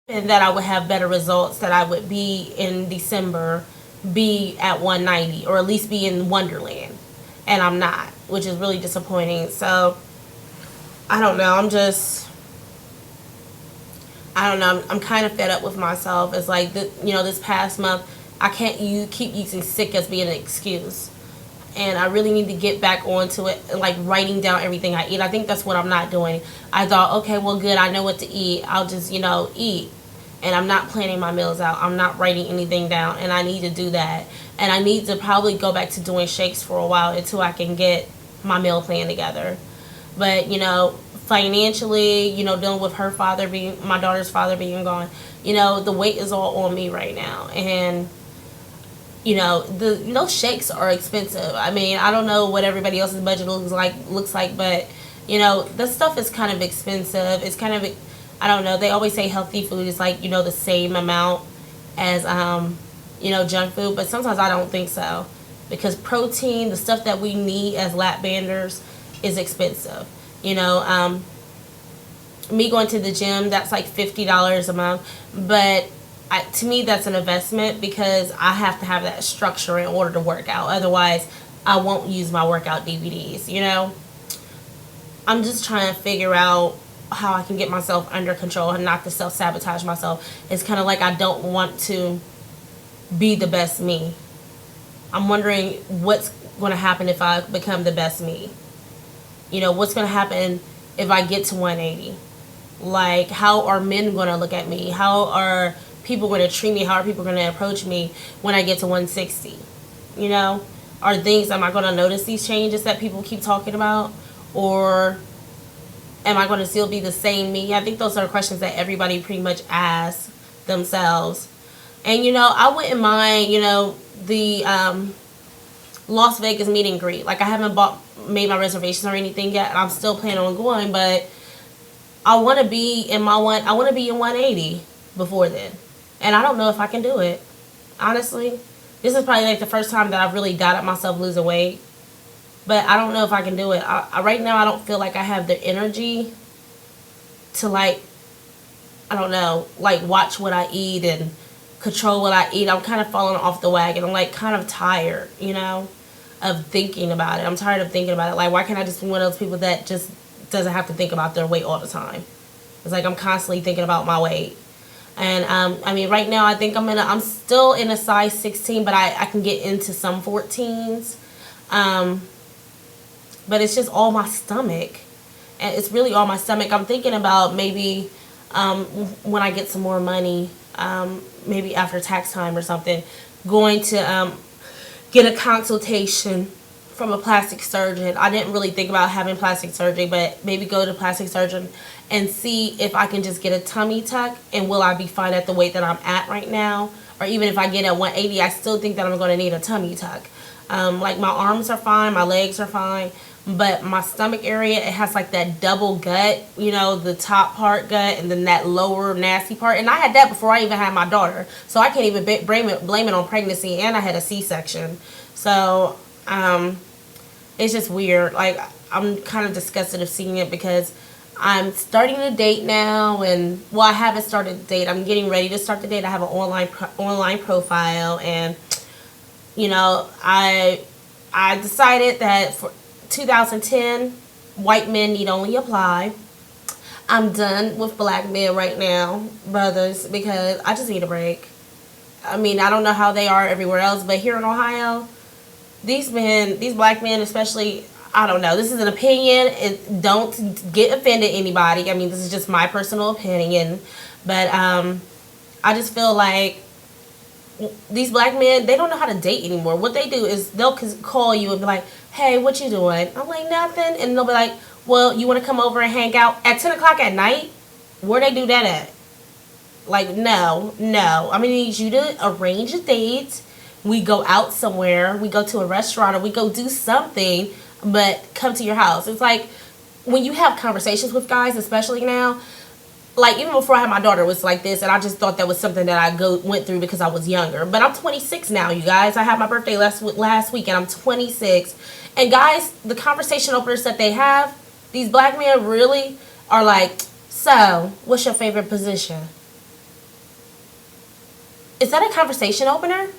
and that I would have better results, that I would be in December, be at 190, or at least be in Wonderland. And I'm not, which is really disappointing. So, I don't know. I don't know. I'm kind of fed up with myself. It's like, this past month, I can't keep using sick as being an excuse. And I really need to get back onto it, like writing down everything I eat. I think that's what I'm not doing. I thought, okay, well, good, I know what to eat. I'll just, eat. And I'm not planning my meals out. I'm not writing anything down, and I need to do that. And I need to probably go back to doing shakes for a while until I can get my meal plan together. But, financially, dealing with my daughter's father being gone, the weight is all on me right now. And those shakes are expensive. I mean, I don't know what everybody else's budget looks like, but this stuff is kind of expensive. It's kind of, I don't know. They always say healthy food is like the same amount as junk food, but sometimes I don't think so, because protein, the stuff that we need as lap banders, is expensive. Me going to the gym, that's like $50 a month, but to me, that's an investment, because I have to have that structure in order to work out. Otherwise, I won't use my workout DVDs, I'm just trying to figure out how I can get myself under control and not to self-sabotage myself. It's kind of like I don't want to be the best me. I'm wondering what's going to happen if I become the best me. What's going to happen if I get to 180? Like, how are men going to look at me? How are people going to treat me? How are people going to approach me when I get to 160? Am I going to notice these changes that people keep talking about? Or am I going to still be the same me? I think those are questions that everybody pretty much asks themselves. And, I wouldn't mind, the Las Vegas meet and greet. Like, I haven't made my reservations or anything yet, and I'm still planning on going, but I want to be in 180 before then. And I don't know if I can do it. Honestly, this is probably like the first time that I've really doubted myself losing weight. But I don't know if I can do it. Right now, I don't feel like I have the energy to, like, I don't know, like, watch what I eat and control what I eat. I'm kind of falling off the wagon. I'm, like, kind of tired, of thinking about it. I'm tired of thinking about it. Like, why can't I just be one of those people that just doesn't have to think about their weight all the time? It's like I'm constantly thinking about my weight. And, I mean, right now, I think I'm still in a size 16, but I can get into some 14s. But it's just all my stomach. And it's really all my stomach. I'm thinking about maybe when I get some more money, maybe after tax time or something, going to get a consultation from a plastic surgeon. I didn't really think about having plastic surgery, but maybe go to a plastic surgeon and see if I can just get a tummy tuck, and will I be fine at the weight that I'm at right now? Or even if I get at 180, I still think that I'm going to need a tummy tuck. Like, my arms are fine, my legs are fine, but my stomach area, it has like that double gut, the top part gut and then that lower nasty part. And I had that before I even had my daughter, so I can't even blame it on pregnancy, and I had a C-section. So it's just weird. Like, I'm kind of disgusted of seeing it, because I'm starting to date now, and I haven't started the date. I'm getting ready to start the date. I have an online profile, and I decided that for 2010, white men need only apply. I'm done with black men right now, brothers, because I just need a break. I mean, I don't know how they are everywhere else, but here in Ohio, these black men especially, I don't know. This is an opinion. Don't get offended, anybody. I mean, this is just my personal opinion. But I just feel like these black men, they don't know how to date anymore. What they do is they'll call you and be like, hey, what you doing? I'm like, nothing. And they'll be like, well, you want to come over and hang out at 10 o'clock at night? Where they do that at? Like, no. I'm going to need you to arrange a date. We go out somewhere. We go to a restaurant, or we go do something, but come to your house. It's like, when you have conversations with guys, especially now, like, even before I had my daughter, it was like this, and I just thought that was something that I went through because I was younger. But I'm 26 now, you guys. I had my birthday last week, and I'm 26. And guys, the conversation openers that they have, these black men really are like, so, what's your favorite position? Is that a conversation opener?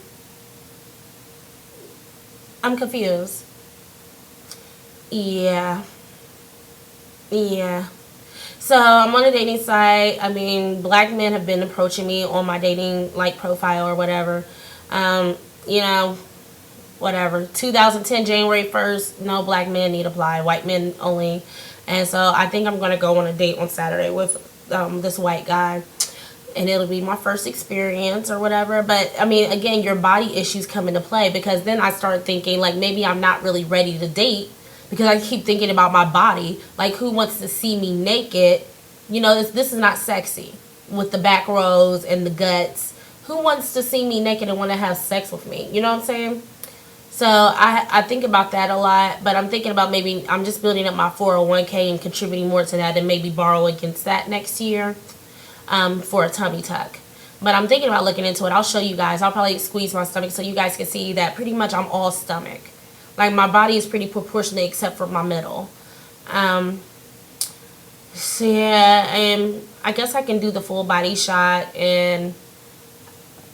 I'm confused. Yeah. Yeah. So I'm on a dating site. I mean, black men have been approaching me on my dating like profile or whatever. You know, whatever. 2010 January 1st, no black men need apply, white men only. And so I think I'm gonna go on a date on Saturday with this white guy, and it'll be my first experience or whatever. But I mean, again, your body issues come into play, because then I start thinking like maybe I'm not really ready to date, because I keep thinking about my body. Like, who wants to see me naked? You know, this is not sexy with the back rows and the guts. Who wants to see me naked and want to have sex with me? You know what I'm saying? So I think about that a lot, but I'm thinking about maybe I'm just building up my 401k and contributing more to that, and maybe borrow against that next year for a tummy tuck. But I'm thinking about looking into it. I'll show you guys. I'll probably squeeze my stomach so you guys can see that pretty much I'm all stomach. Like, my body is pretty proportionate except for my middle. So yeah, and I guess I can do the full body shot, and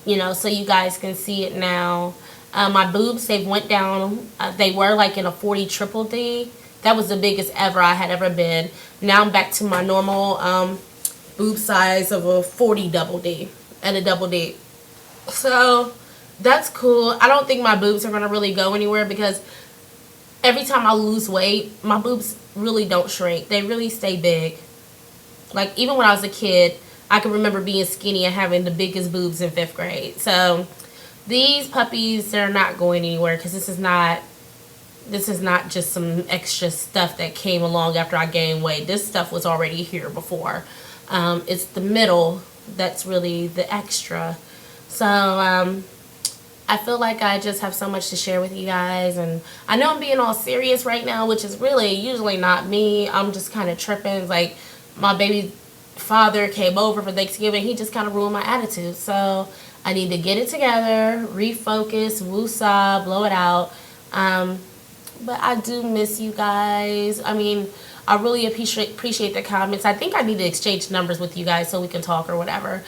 you know, so you guys can see it now. My boobs, they've went down. They were like in a 40 triple D. That was the biggest ever I had ever been. Now I'm back to my normal boob size of a 40 double D and a double D. So that's cool. I don't think my boobs are going to really go anywhere, because every time I lose weight, my boobs really don't shrink. They really stay big. Like, even when I was a kid, I can remember being skinny and having the biggest boobs in 5th grade. So these puppies, they're not going anywhere, because this is not just some extra stuff that came along after I gained weight. This stuff was already here before. It's the middle that's really the extra. So I feel like I just have so much to share with you guys, and I know I'm being all serious right now, which is really usually not me. I'm just kind of tripping. Like, my baby father came over for Thanksgiving. He just kind of ruined my attitude. So I need to get it together, refocus, woosah, blow it out. But I do miss you guys. I mean, I really appreciate the comments. I think I need to exchange numbers with you guys so we can talk or whatever.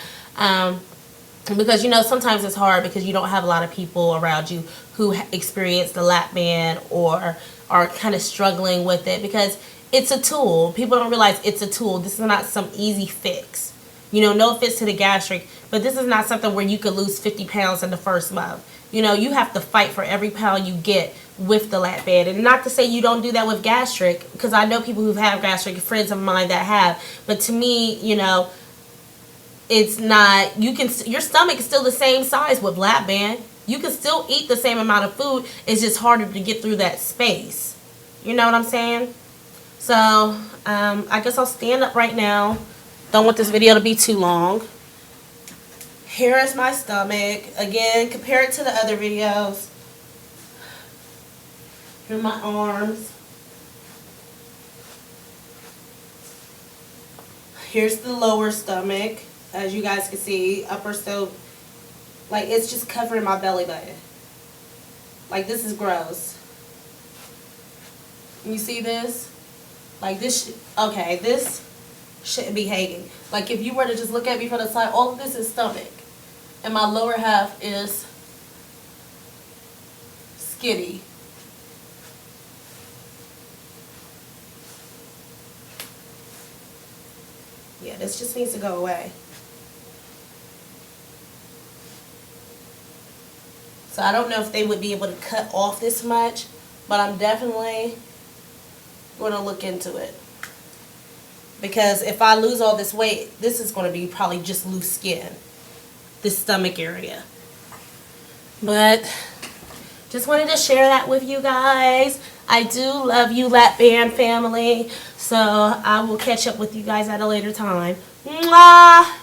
Because, you know, sometimes it's hard because you don't have a lot of people around you who experience the lap band or are kind of struggling with it, because it's a tool. People don't realize it's a tool. This is not some easy fix. You know, no offense to the gastric, but this is not something where you could lose 50 pounds in the first month. You know, you have to fight for every pound you get with the lap band. And not to say you don't do that with gastric, because I know people who have gastric, friends of mine that have. But to me, you know, it's not, your stomach is still the same size with lap band. You can still eat the same amount of food. It's just harder to get through that space. You know what I'm saying? So, I guess I'll stand up right now. Don't want this video to be too long. Here is my stomach. Again, compare it to the other videos. Here are my arms. Here's the lower stomach. As you guys can see, upper still, like, it's just covering my belly button. Like, this is gross. You see this? Like, this, okay, this shouldn't be hanging. Like, if you were to just look at me from the side, all of this is stomach. And my lower half is skinny. Yeah, this just needs to go away. So I don't know if they would be able to cut off this much, but I'm definitely going to look into it. Because if I lose all this weight, this is going to be probably just loose skin, this stomach area. But just wanted to share that with you guys. I do love you, lap band family. So I will catch up with you guys at a later time. Mwah!